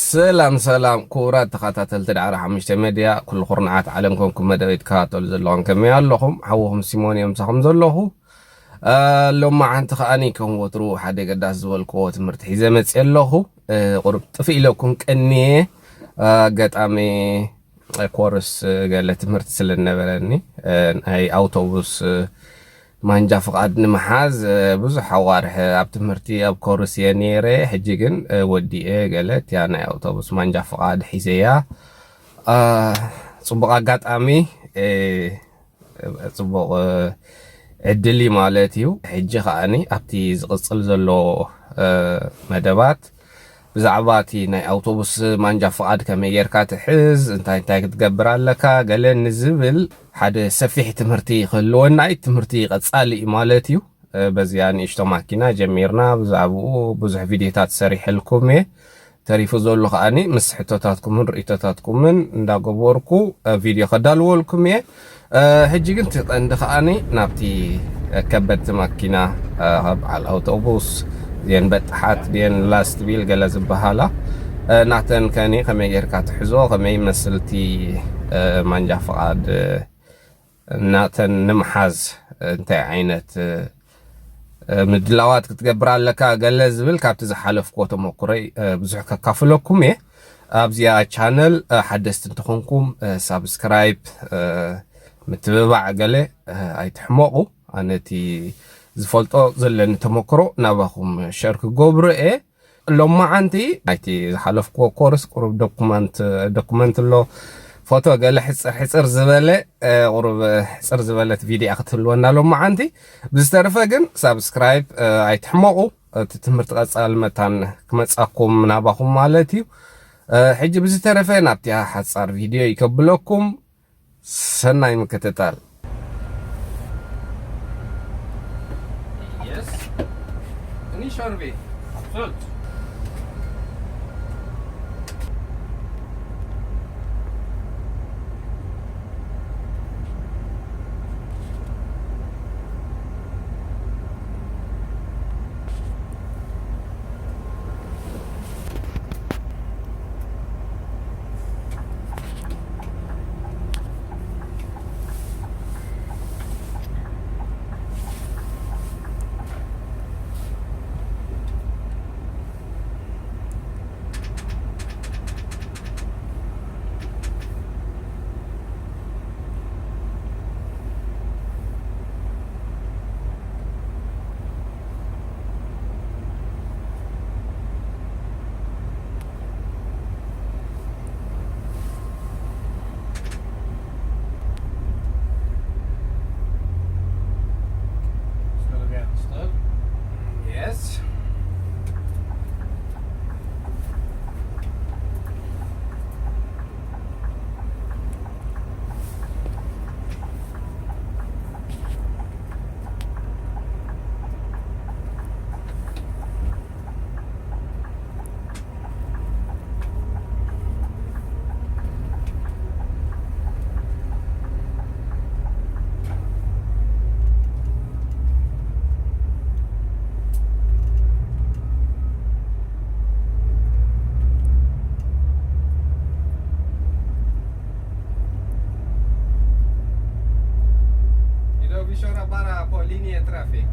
سلام كورات تخاتل تدعى حمشت ميديا كل قرنعات عالمكم مدويت كاتل زلون كمية اللهم حوهم سيموني مسحهم زلوه لما عن تخاني كم وترو حد قداس زول قوت مرتحي زمت اللوه قرب تفي لكم كأني قد أمي كورس قالت مرتسل النبلني هاي أوتوبوس مانجا فقاد نمحاز بزح حوارح أبت مرتي أب كورس ينيري حجيجن ودي قالت يعني أوتوبوس مانجا فقاد حيزيا صبغا قد أمي صبغ عدلي مالتيو حجي خاني أبتي زغصل زلو مدبات بزعباتي ناي أوتوبوس مانجا فقاد كمييركا تحز انتاي كتقبر لكا قالن نزبل حد سفيح تمرتي خلونا اي تمرتي قد صالي مالتيو بز يعني اشتو ماكينا جميرنا بزعبو بزح فيديوهات سريح لكم تاريفو زولو خاني مسحتوتاتكم رئيتوتاتكم ندا قبوركو فيديو خدالو لكم هجي قلت عند خاني نابتي كبت ماكينا على الأوتوبوس دين بتحات دين لاست بيل جلز بحاله نعتن كاني خمي يركات حزو خمي مسلتي منجا فقاد نعتن نمحاز انت عينت مدلوات كتقبر لك جلز بيل كابت زحلف قوتو مقري بزح كافلوكم ابزيا channel حدثت تخونكم سبسكرايب متبع قالي اي تحمقوا انتي زفلطو زلن تمكرو نابخم شارك قبر لما عندي ايتي حلف كورس قرب دوكمنت لو فوتو قال حصر زباله قرب حصر زباله فيديو اختلونا لما عندي بزترفه كن سبسكرايب اي تحمقوا تتمرت قصال متان كمصاكم نابخم مالتي حجي بزترفه نابتي حصر فيديو يكبلكم سناي مكتتال شربي صوت Bishora para po linea traffic.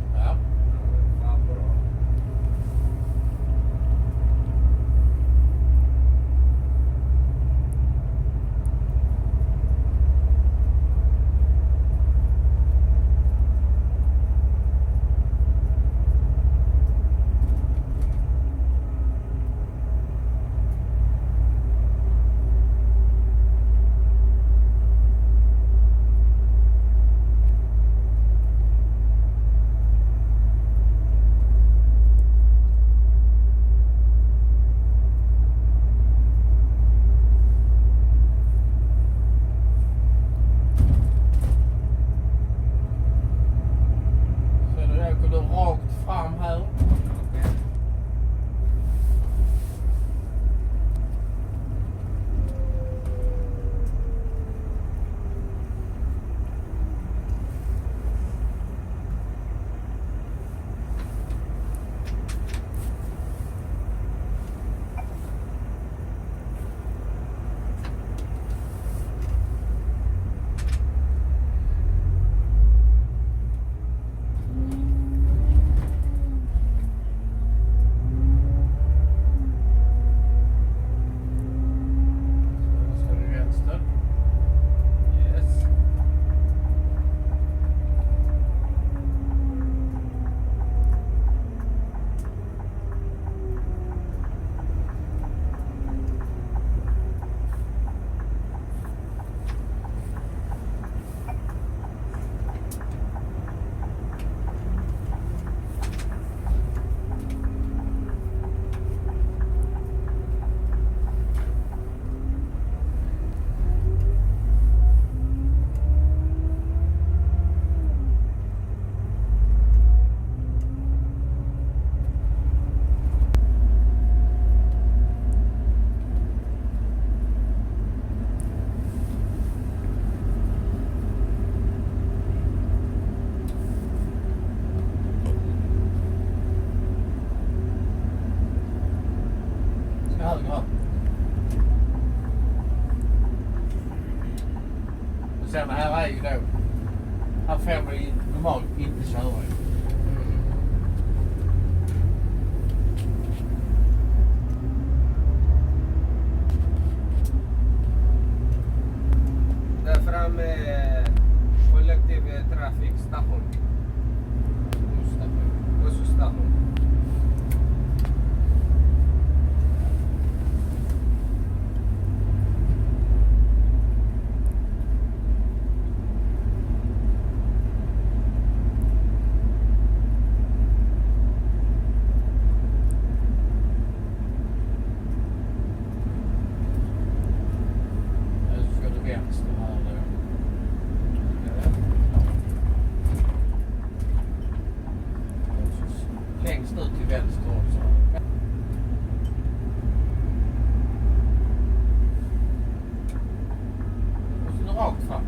höger här. Och sen här är ju då, här får vi normalt inte köra. Där framme kollektiv trafikstation. Busstation. Vänster här då. Längst ut till vänster också. Och så rakt fram.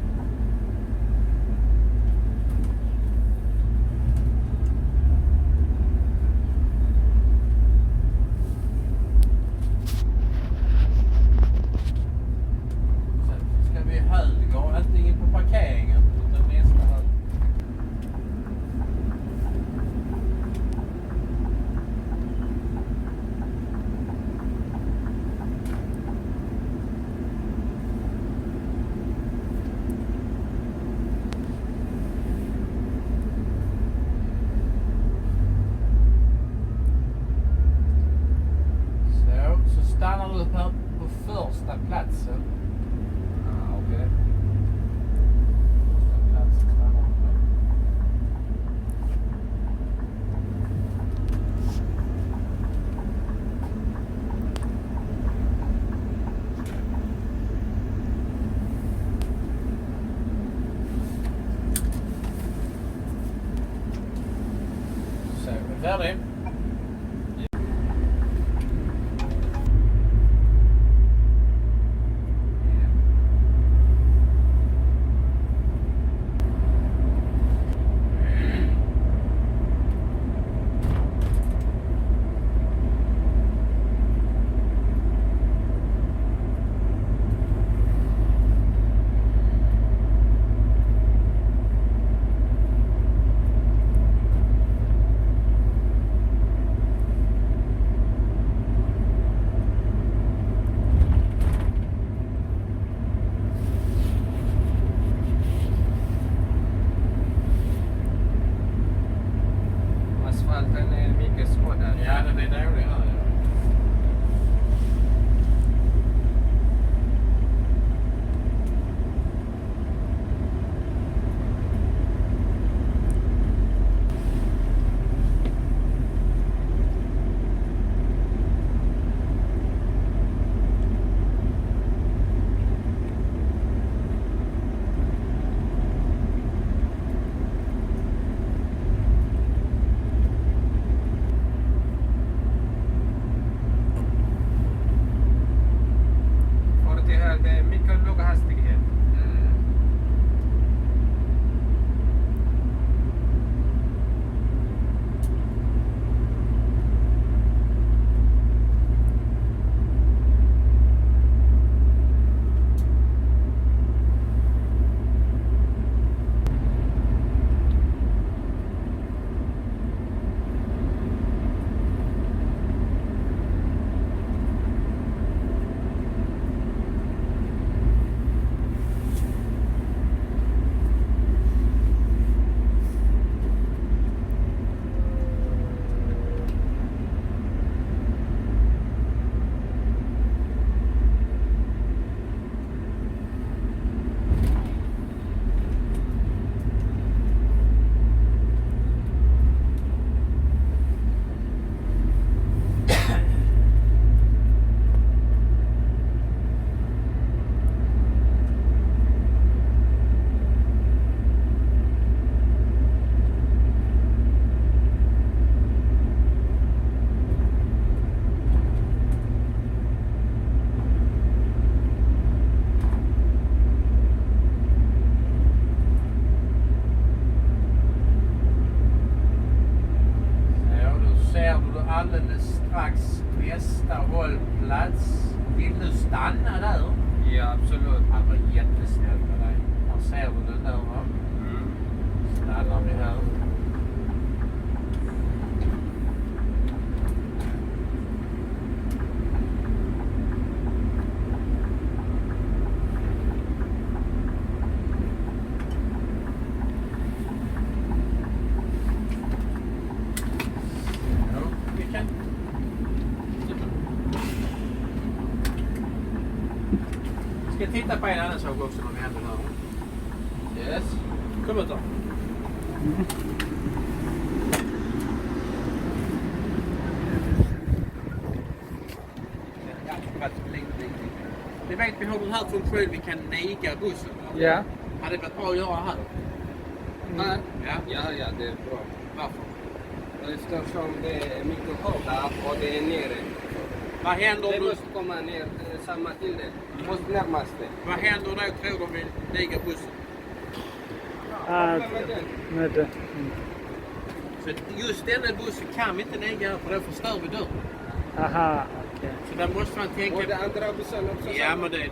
Vi höger, inte in på parkeringen utan nästa höger. Så stannar du här på första platsen. Okej. Så, är vi färdig? hållplats. Vill du stanna där? Ja, absolut. Han var jättesnäll med dig. Här ser du den där, va? Stannar vi här. Ja, vi kan... Ska jag titta på en annan sak också när vi händer här? Yes. Kom ut då. Ni vet, vi har den här funktionen vi kan nega bussen. Ja. Hade det varit bra att göra här? Här? Ja. Ja, det är bra. Varför? Eftersom det är mycket hårdare och det är nere. Vad händer Det om du... måste komma ner samma till det. Måste närmast det. Vad händer då, tror du, om vi negar bussen? Med det. Så just denna bussen kan vi inte nega här, för då förstör vi dörren. Aha, okej. Så där måste man tänka... Och det andra bussen också. Ja, men det,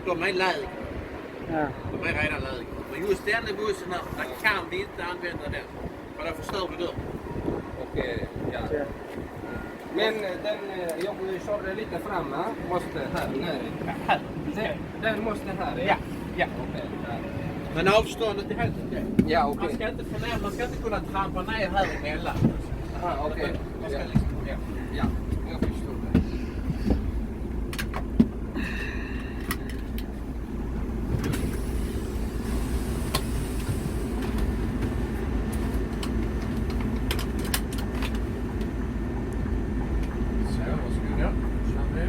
de är lägre. Ja. De är redan lägre. Men just denna bussen här, där kan vi inte använda den. För då förstör vi dörren. Okej, ja. Okej. Men den, jag körde lite fram, va? Måste här nere. Här. Den måste här, Ja, ja. Okej, där. Men avståndet är helt okej. Ja, Man okej. ska inte förnäma, man ska inte kunna trampa ner här emellan. Aha, okej. Man ska Ja. liksom, ja. Ja, jag förstår det. Så, varsågoda. Kör vi.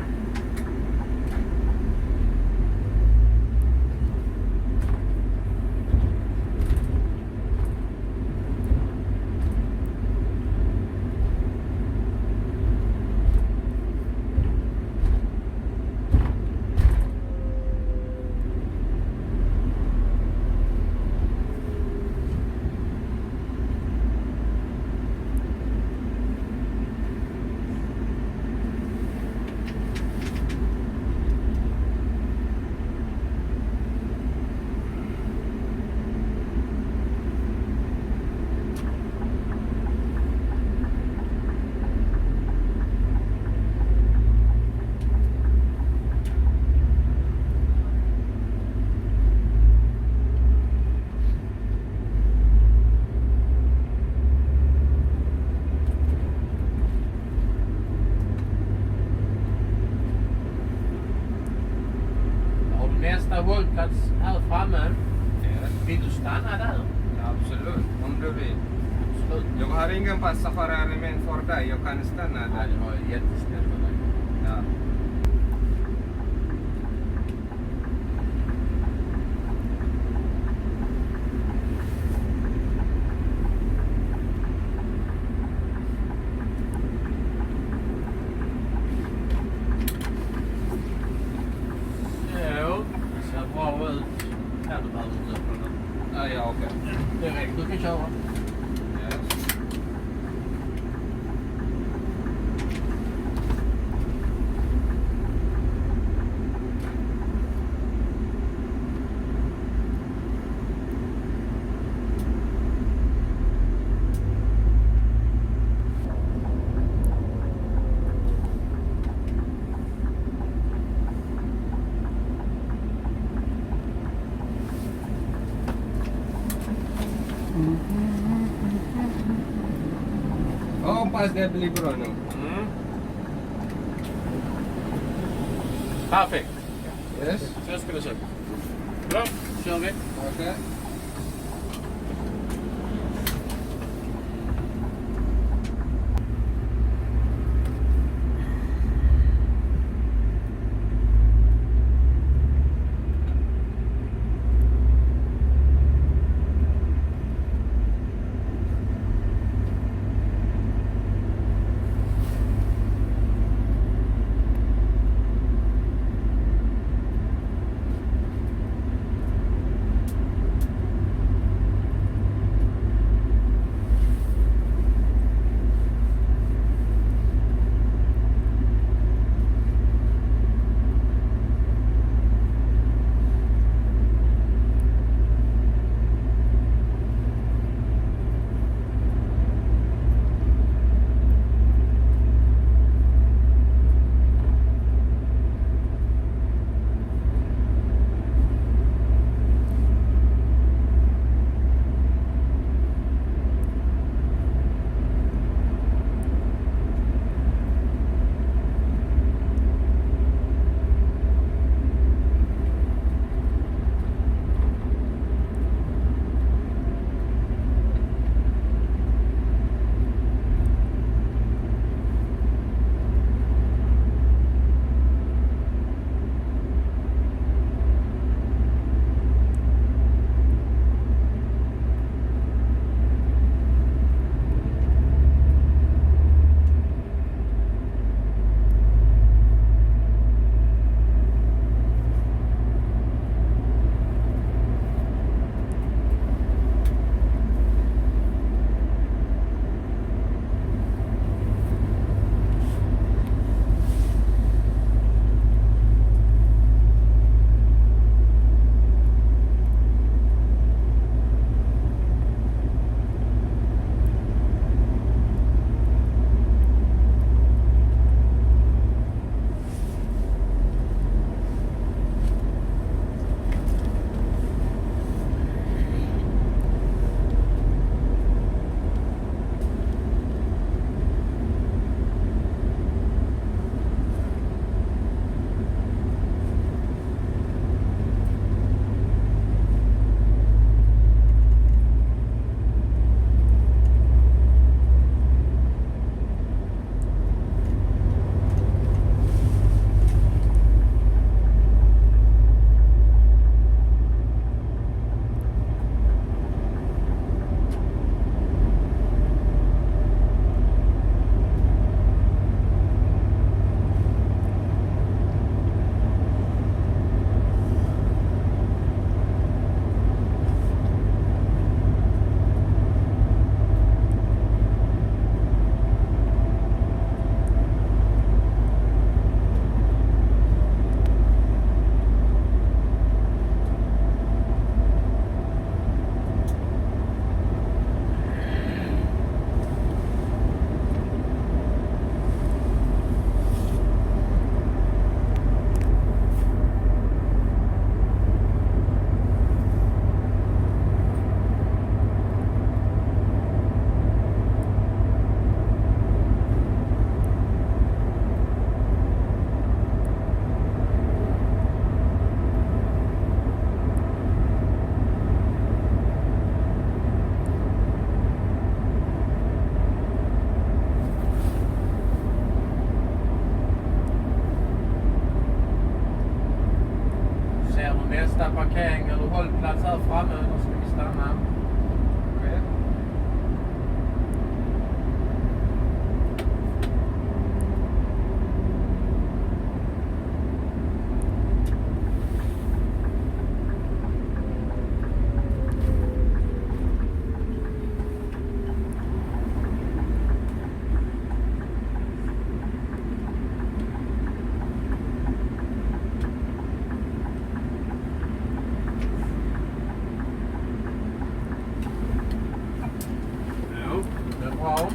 Har du nästa hållplats här framme? Vill du stanna där? Ja, absolut. Om du vill. Absolut. Jag har ingen passagerarement för dig. Jag kan stanna Ja, där. det var jättesnällt av dig. Ja. Så, det ser bra ut. Här, du behöver inte öppna den. Ja, okej. Det räcker, du kan köra. Yes. Jag hoppas det blir bra nu. Perfekt. Yes. Så ska det se ut. Bra, kör vi. Okej. nästa parkering eller hållplats här framme. Då ska vi stanna. Okej. Bra.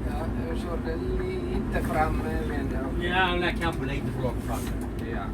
Ja, jag körde lite fram med det. Ja, den där kanske lite för långt fram. Ja.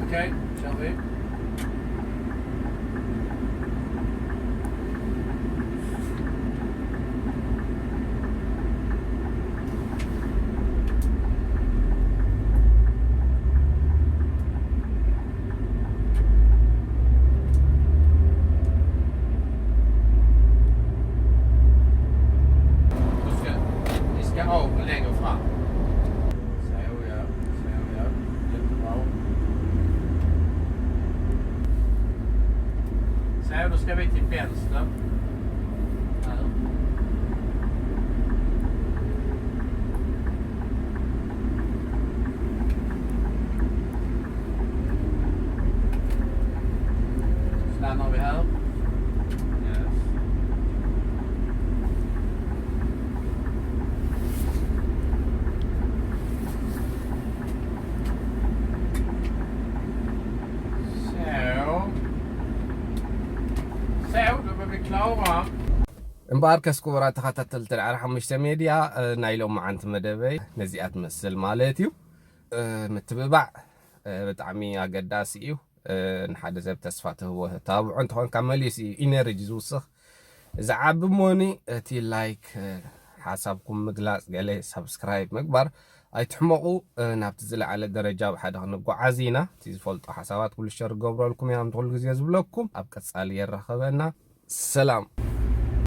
Okej, kör vi. Vi ska av längre fram. Så ja. Jättebra. Så då ska vi till vänster. Här. Så stannar vi här. Yes. Då är vi klara. እምበኣር ከስኩብራ ተኸታተልቲ ልዕሊ 5 ሚድያ ናይ ሎም መዓንቲ መደበይ ነዚኣ ትመስል ማለት እዩ ምትብባዕ ብጣዕሚ ኣገዳሲ እዩ ንሓደ ሰብ ተስፋ ትህቦ ታብዑ እንትኾንካ መሊስ እዩ ኢነርጂ ዝውስኽ እዚ ዓቢ ሞኒ እቲ ላይክ ሓሳብኩም ምግላፅ ገለ ሰብስክራይብ ምግባር ኣይትሕመቑ ናብቲ ዝለዓለ ደረጃ ብሓደ ክንጓዓዝ ኢና እቲ ዝፈልጦ ሓሳባት ኩሉ ሸር ገብረልኩም ኢና ምትኩሉ ግዜ ዝብለኩም ኣብ ቀፃሊ የራኸበና ሰላም